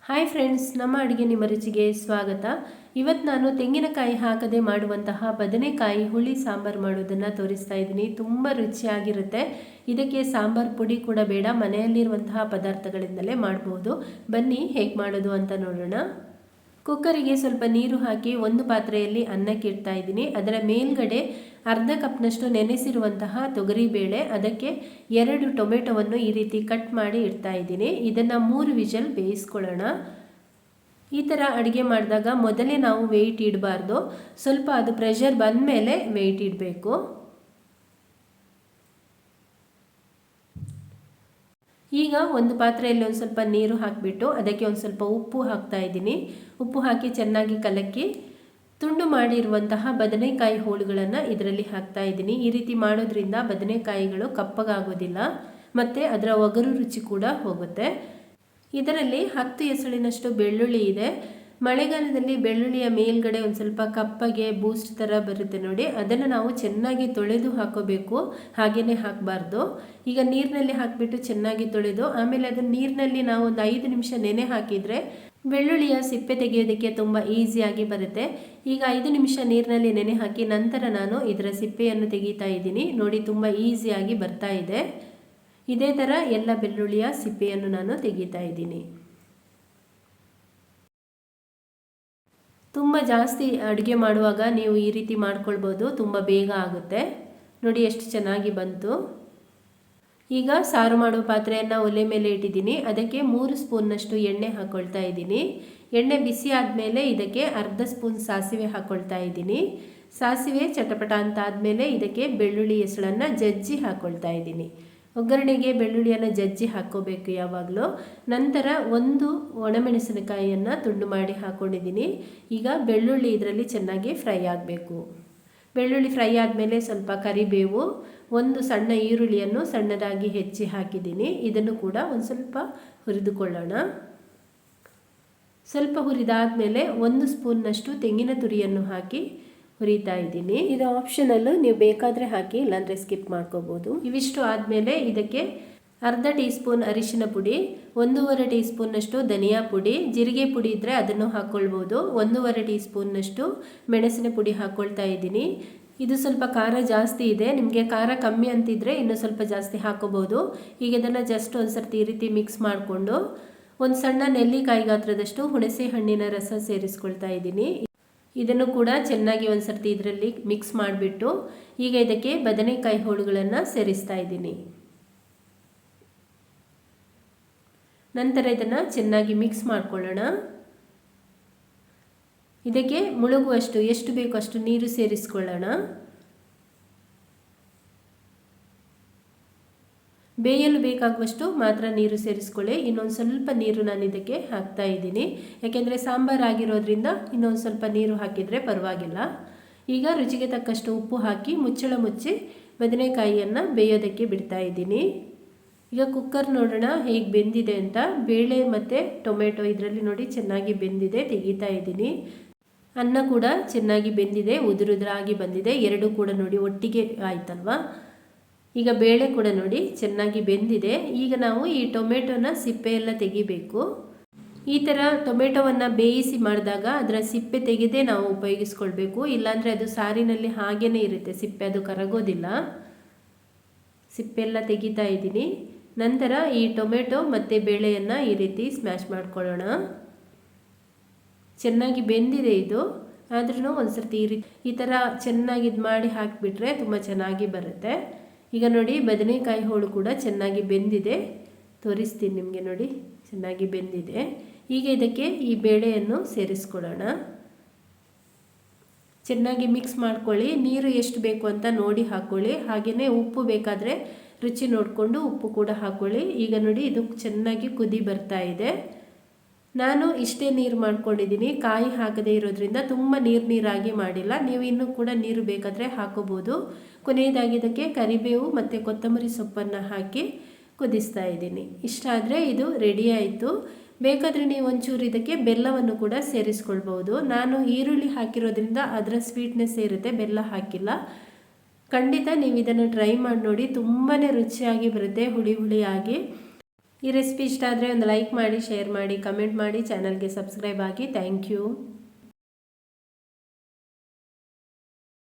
Hi friends, ನಮ್ಮ ಅಡುಗೆ ನಿಮ್ಮ ರುಚಿಗೆ ಸ್ವಾಗತ. ಇವತ್ತು ನಾನು ತೆಂಗಿನಕಾಯಿ ಹಾಕದೆ ಮಾಡುವಂತಹ ಬದನೆಕಾಯಿ ಹುಳಿ ಸಾಂಬಾರು ಮಾಡೋದನ್ನು ತೋರಿಸ್ತಾ ಇದ್ದೀನಿ. ತುಂಬ ರುಚಿಯಾಗಿರುತ್ತೆ. ಇದಕ್ಕೆ ಸಾಂಬಾರು ಪುಡಿ ಕೂಡ ಬೇಡ, ಮನೆಯಲ್ಲಿರುವಂತಹ ಪದಾರ್ಥಗಳಿಂದಲೇ ಮಾಡ್ಬೋದು. ಬನ್ನಿ ಹೇಗೆ ಮಾಡೋದು ಅಂತ ನೋಡೋಣ. ಕುಕ್ಕರಿಗೆ ಸ್ವಲ್ಪ ನೀರು ಹಾಕಿ ಒಂದು ಪಾತ್ರೆಯಲ್ಲಿ ಅನ್ನಕ್ಕೆ ಇಡ್ತಾ ಇದ್ದೀನಿ. ಅದರ ಮೇಲ್ಗಡೆ ಅರ್ಧ ಕಪ್ನಷ್ಟು ನೆನೆಸಿರುವಂತಹ ತೊಗರಿಬೇಳೆ, ಅದಕ್ಕೆ 2 ಟೊಮೆಟೊವನ್ನು ಈ ರೀತಿ ಕಟ್ ಮಾಡಿ ಇಡ್ತಾ ಇದ್ದೀನಿ. ಇದನ್ನು 3 ವಿಷಲ್ ಬೇಯಿಸ್ಕೊಳ್ಳೋಣ. ಈ ಥರ ಅಡುಗೆ ಮಾಡಿದಾಗ ಮೊದಲೇ ನಾವು ವೆಯ್ಟ್ ಇಡಬಾರ್ದು, ಸ್ವಲ್ಪ ಅದು ಪ್ರೆಷರ್ ಬಂದ ಮೇಲೆ ವೆಯ್ಟ್ ಇಡಬೇಕು. ಈಗ ಒಂದು ಪಾತ್ರೆಯಲ್ಲಿ ಒಂದು ಸ್ವಲ್ಪ ನೀರು ಹಾಕಿಬಿಟ್ಟು ಅದಕ್ಕೆ ಒಂದು ಸ್ವಲ್ಪ ಉಪ್ಪು ಹಾಕ್ತಾ ಇದ್ದೀನಿ. ಉಪ್ಪು ಹಾಕಿ ಚೆನ್ನಾಗಿ ಕಲಕಿ ತುಂಡು ಮಾಡಿರುವಂತಹ ಬದನೆಕಾಯಿ ಹೋಳುಗಳನ್ನು ಇದರಲ್ಲಿ ಹಾಕ್ತಾ ಇದ್ದೀನಿ. ಈ ರೀತಿ ಮಾಡೋದ್ರಿಂದ ಬದನೆಕಾಯಿಗಳು ಕಪ್ಪಗಾಗೋದಿಲ್ಲ ಮತ್ತು ಅದರ ಒಗರು ರುಚಿ ಕೂಡ ಹೋಗುತ್ತೆ. ಇದರಲ್ಲಿ 10 ಎಸಳಿನಷ್ಟು ಬೆಳ್ಳುಳ್ಳಿ ಇದೆ. ಮಳೆಗಾಲದಲ್ಲಿ ಬೆಳ್ಳುಳ್ಳಿಯ ಮೇಲ್ಗಡೆ ಒಂದು ಸ್ವಲ್ಪ ಕಪ್ಪಗೆ ಬೂಸ್ಟ್ ಥರ ಬರುತ್ತೆ ನೋಡಿ, ಅದನ್ನು ನಾವು ಚೆನ್ನಾಗಿ ತೊಳೆದು ಹಾಕೋಬೇಕು, ಹಾಗೇ ಹಾಕಬಾರ್ದು. ಈಗ ನೀರಿನಲ್ಲಿ ಹಾಕಿಬಿಟ್ಟು ಚೆನ್ನಾಗಿ ತೊಳೆದು ಆಮೇಲೆ ಅದನ್ನು ನೀರಿನಲ್ಲಿ ನಾವು ಒಂದು 5 ನಿಮಿಷ ನೆನೆ ಹಾಕಿದರೆ ಬೆಳ್ಳುಳ್ಳಿಯ ಸಿಪ್ಪೆ ತೆಗೆಯೋದಕ್ಕೆ ತುಂಬ ಈಸಿಯಾಗಿ ಬರುತ್ತೆ. ಈಗ 5 ನಿಮಿಷ ನೀರಿನಲ್ಲಿ ನೆನೆ ಹಾಕಿ ನಂತರ ನಾನು ಇದರ ಸಿಪ್ಪೆಯನ್ನು ತೆಗೀತಾ ಇದ್ದೀನಿ. ನೋಡಿ, ತುಂಬ ಈಸಿಯಾಗಿ ಬರ್ತಾ ಇದೆ. ಇದೇ ಥರ ಎಲ್ಲ ಬೆಳ್ಳುಳ್ಳಿಯ ಸಿಪ್ಪೆಯನ್ನು ನಾನು ತೆಗೀತಾ ಇದ್ದೀನಿ. ತುಂಬ ಜಾಸ್ತಿ ಅಡುಗೆ ಮಾಡುವಾಗ ನೀವು ಈ ರೀತಿ ಮಾಡ್ಕೊಳ್ಬೋದು, ತುಂಬ ಬೇಗ ಆಗುತ್ತೆ. ನೋಡಿ ಎಷ್ಟು ಚೆನ್ನಾಗಿ ಬಂತು. ಈಗ ಸಾರು ಮಾಡುವ ಪಾತ್ರೆಯನ್ನು ಒಲೆ ಮೇಲೆ ಇಟ್ಟಿದ್ದೀನಿ. ಅದಕ್ಕೆ 3 ಸ್ಪೂನ್ನಷ್ಟು ಎಣ್ಣೆ ಹಾಕ್ಕೊಳ್ತಾ ಇದ್ದೀನಿ. ಎಣ್ಣೆ ಬಿಸಿ ಆದಮೇಲೆ ಇದಕ್ಕೆ ಅರ್ಧ ಸ್ಪೂನ್ ಸಾಸಿವೆ ಹಾಕ್ಕೊಳ್ತಾ ಇದ್ದೀನಿ. ಸಾಸಿವೆ ಚಟಪಟ ಅಂತ ಆದಮೇಲೆ ಇದಕ್ಕೆ ಬೆಳ್ಳುಳ್ಳಿ ಎಸಳನ್ನು ಜಜ್ಜಿ ಹಾಕ್ಕೊಳ್ತಾ ಇದ್ದೀನಿ. ಒಗ್ಗರಣೆಗೆ ಬೆಳ್ಳುಳ್ಳಿಯನ್ನು ಜಜ್ಜಿ ಹಾಕ್ಕೋಬೇಕು ಯಾವಾಗಲೂ. ನಂತರ 1 ಒಣಮೆಣಸಿನಕಾಯಿಯನ್ನು ತುಂಡು ಮಾಡಿ ಹಾಕ್ಕೊಂಡಿದ್ದೀನಿ. ಈಗ ಬೆಳ್ಳುಳ್ಳಿ ಇದರಲ್ಲಿ ಚೆನ್ನಾಗಿ ಫ್ರೈ ಆಗಬೇಕು. ಬೆಳ್ಳುಳ್ಳಿ ಫ್ರೈ ಆದಮೇಲೆ ಸ್ವಲ್ಪ ಕರಿಬೇವು, 1 ಸಣ್ಣ ಈರುಳ್ಳಿಯನ್ನು ಸಣ್ಣದಾಗಿ ಹೆಚ್ಚಿ ಹಾಕಿದ್ದೀನಿ. ಇದನ್ನು ಕೂಡ ಒಂದು ಸ್ವಲ್ಪ ಹುರಿದುಕೊಳ್ಳೋಣ. ಸ್ವಲ್ಪ ಹುರಿದಾದ್ಮೇಲೆ 1 ಸ್ಪೂನ್ನಷ್ಟು ತೆಂಗಿನ ತುರಿಯನ್ನು ಹಾಕಿ ಹುರಿತಾ ಇದ್ದೀನಿ. ಇದು ಆಪ್ಷನಲ್ಲು, ನೀವು ಬೇಕಾದರೆ ಹಾಕಿ, ಇಲ್ಲಾಂದರೆ ಸ್ಕಿಪ್ ಮಾಡ್ಕೋಬೋದು. ಇವಿಷ್ಟು ಆದಮೇಲೆ ಇದಕ್ಕೆ ಅರ್ಧ ಟೀ ಸ್ಪೂನ್ ಅರಿಶಿನ ಪುಡಿ, 1.5 ಟೀ ಸ್ಪೂನ್ನಷ್ಟು ಧನಿಯಾ ಪುಡಿ, ಜೀರಿಗೆ ಪುಡಿ ಇದ್ದರೆ ಅದನ್ನು ಹಾಕ್ಕೊಳ್ಬೋದು, 1.5 ಟೀ ಸ್ಪೂನ್ನಷ್ಟು ಮೆಣಸಿನ ಪುಡಿ ಹಾಕ್ಕೊಳ್ತಾ ಇದ್ದೀನಿ. ಇದು ಸ್ವಲ್ಪ ಖಾರ ಜಾಸ್ತಿ ಇದೆ, ನಿಮಗೆ ಖಾರ ಕಮ್ಮಿ ಅಂತಿದ್ರೆ ಇನ್ನೂ ಸ್ವಲ್ಪ ಜಾಸ್ತಿ ಹಾಕೋಬೋದು. ಈಗ ಇದನ್ನು ಜಸ್ಟ್ ಒಂದು ಸರ್ತಿ ಈ ರೀತಿ ಮಿಕ್ಸ್ ಮಾಡಿಕೊಂಡು ಒಂದು ಸಣ್ಣ ನೆಲ್ಲಿಕಾಯಿ ಗಾತ್ರದಷ್ಟು ಹುಣಸೆ ಹಣ್ಣಿನ ರಸ ಸೇರಿಸ್ಕೊಳ್ತಾ ಇದ್ದೀನಿ. ಇದನ್ನು ಕೂಡ ಚೆನ್ನಾಗಿ ಒಂದು ಸರ್ತಿ ಇದರಲ್ಲಿ ಮಿಕ್ಸ್ ಮಾಡಿಬಿಟ್ಟು ಈಗ ಇದಕ್ಕೆ ಬದನೆಕಾಯಿ ಹೋಳುಗಳನ್ನು ಸೇರಿಸ್ತಾ ಇದ್ದೀನಿ. ನಂತರ ಇದನ್ನು ಚೆನ್ನಾಗಿ ಮಿಕ್ಸ್ ಮಾಡ್ಕೊಳ್ಳೋಣ. ಇದಕ್ಕೆ ಮುಳುಗುವಷ್ಟು ಎಷ್ಟು ಬೇಕೋ ಅಷ್ಟು ನೀರು ಸೇರಿಸ್ಕೊಳ್ಳೋಣ. ಬೇಯಲು ಬೇಕಾಗುವಷ್ಟು ಮಾತ್ರ ನೀರು ಸೇರಿಸ್ಕೊಳ್ಳಿ. ಇನ್ನೊಂದು ಸ್ವಲ್ಪ ನೀರು ನಾನು ಇದಕ್ಕೆ ಹಾಕ್ತಾ ಇದ್ದೀನಿ, ಯಾಕೆಂದರೆ ಸಾಂಬಾರು ಆಗಿರೋದ್ರಿಂದ ಇನ್ನೊಂದು ಸ್ವಲ್ಪ ನೀರು ಹಾಕಿದರೆ ಪರವಾಗಿಲ್ಲ. ಈಗ ರುಚಿಗೆ ತಕ್ಕಷ್ಟು ಉಪ್ಪು ಹಾಕಿ ಮುಚ್ಚಳ ಮುಚ್ಚಿ ಬದನೆಕಾಯಿಯನ್ನು ಬೇಯೋದಕ್ಕೆ ಬಿಡ್ತಾ ಇದ್ದೀನಿ. ಈಗ ಕುಕ್ಕರ್ ನೋಡೋಣ ಹೇಗೆ ಬೆಂದಿದೆ ಅಂತ. ಬೇಳೆ ಮತ್ತು ಟೊಮೆಟೊ ಇದರಲ್ಲಿ ನೋಡಿ ಚೆನ್ನಾಗಿ ಬೆಂದಿದೆ, ತೆಗಿತಾ ಇದ್ದೀನಿ. ಅನ್ನ ಕೂಡ ಚೆನ್ನಾಗಿ ಬೆಂದಿದೆ, ಉದುರುದ್ರಾಗಿ ಬಂದಿದೆ, ಎರಡೂ ಕೂಡ ನೋಡಿ ಒಟ್ಟಿಗೆ ಆಯ್ತಲ್ವಾ. ಈಗ ಬೇಳೆ ಕೂಡ ನೋಡಿ ಚೆನ್ನಾಗಿ ಬೆಂದಿದೆ. ಈಗ ನಾವು ಈ ಟೊಮೆಟೊನ ಸಿಪ್ಪೆ ಎಲ್ಲ ತೆಗಿಬೇಕು. ಈ ಥರ ಟೊಮೆಟೊವನ್ನು ಬೇಯಿಸಿ ಮಾಡಿದಾಗ ಅದರ ಸಿಪ್ಪೆ ತೆಗೆದೇ ನಾವು ಉಪಯೋಗಿಸ್ಕೊಳ್ಬೇಕು, ಇಲ್ಲಾಂದರೆ ಅದು ಸಾರಿನಲ್ಲಿ ಹಾಗೇ ಇರುತ್ತೆ ಸಿಪ್ಪೆ, ಅದು ಕರಗೋದಿಲ್ಲ. ಸಿಪ್ಪೆಲ್ಲ ತೆಗಿತಾ ಇದ್ದೀನಿ. ನಂತರ ಈ ಟೊಮೆಟೊ ಮತ್ತು ಬೇಳೆಯನ್ನು ಈ ರೀತಿ ಸ್ಮ್ಯಾಶ್ ಮಾಡ್ಕೊಳ್ಳೋಣ. ಚೆನ್ನಾಗಿ ಬೆಂದಿದೆ ಇದು, ಆದ್ರೂ ಒಂದು ಸರ್ತಿ ಈ ಥರ ಚೆನ್ನಾಗಿ ಇದು ಮಾಡಿ ಹಾಕಿಬಿಟ್ರೆ ತುಂಬ ಚೆನ್ನಾಗಿ ಬರುತ್ತೆ. ಈಗ ನೋಡಿ ಬದನೆಕಾಯಿ ಹೋಳು ಕೂಡ ಚೆನ್ನಾಗಿ ಬೆಂದಿದೆ, ತೋರಿಸ್ತೀನಿ ನಿಮಗೆ. ನೋಡಿ ಚೆನ್ನಾಗಿ ಬೆಂದಿದೆ. ಈಗ ಇದಕ್ಕೆ ಈ ಬೇಳೆಯನ್ನು ಸೇರಿಸ್ಕೊಳ್ಳೋಣ. ಚೆನ್ನಾಗಿ ಮಿಕ್ಸ್ ಮಾಡ್ಕೊಳ್ಳಿ. ನೀರು ಎಷ್ಟು ಬೇಕು ಅಂತ ನೋಡಿ ಹಾಕ್ಕೊಳ್ಳಿ. ಹಾಗೆಯೇ ಉಪ್ಪು ಬೇಕಾದರೆ ರುಚಿ ನೋಡಿಕೊಂಡು ಉಪ್ಪು ಕೂಡ ಹಾಕ್ಕೊಳ್ಳಿ. ಈಗ ನೋಡಿ ಇದು ಚೆನ್ನಾಗಿ ಕುದಿ ಬರ್ತಾ ಇದೆ. ನಾನು ಇಷ್ಟೇ ನೀರು ಮಾಡ್ಕೊಂಡಿದ್ದೀನಿ, ಕಾಯಿ ಹಾಕದೇ ಇರೋದ್ರಿಂದ ತುಂಬ ನೀರಾಗಿ ಮಾಡಿಲ್ಲ. ನೀವು ಇನ್ನೂ ಕೂಡ ನೀರು ಬೇಕಾದರೆ ಹಾಕೋಬೋದು. ಕೊನೆಯದಾಗಿ ಇದಕ್ಕೆ ಕರಿಬೇವು ಮತ್ತು ಕೊತ್ತಂಬರಿ ಸೊಪ್ಪನ್ನು ಹಾಕಿ ಕುದಿಸ್ತಾ ಇದ್ದೀನಿ. ಇಷ್ಟ ಆದರೆ ಇದು ರೆಡಿ ಆಯಿತು. ಬೇಕಾದರೆ ನೀವು ಒಂಚೂರು ಇದಕ್ಕೆ ಬೆಲ್ಲವನ್ನು ಕೂಡ ಸೇರಿಸ್ಕೊಳ್ಬೋದು. ನಾನು ಈರುಳ್ಳಿ ಹಾಕಿರೋದ್ರಿಂದ ಅದರ ಸ್ವೀಟ್ನೆಸ್ ಇರುತ್ತೆ, ಬೆಲ್ಲ ಹಾಕಿಲ್ಲ. ಖಂಡಿತ ನೀವು ಇದನ್ನು ಟ್ರೈ ಮಾಡಿ ನೋಡಿ, ತುಂಬಾ ರುಚಿಯಾಗಿ ಬರುತ್ತೆ, ಹುಳಿ ಹುಳಿಯಾಗಿ. ಈ ರೆಸಿಪಿ ಇಷ್ಟ ಆದರೆ ಒಂದು ಲೈಕ್ ಮಾಡಿ, ಶೇರ್ ಮಾಡಿ, ಕಮೆಂಟ್ ಮಾಡಿ, ಚಾನಲ್ಗೆ ಸಬ್ಸ್ಕ್ರೈಬ್ ಆಗಿ. Thank you.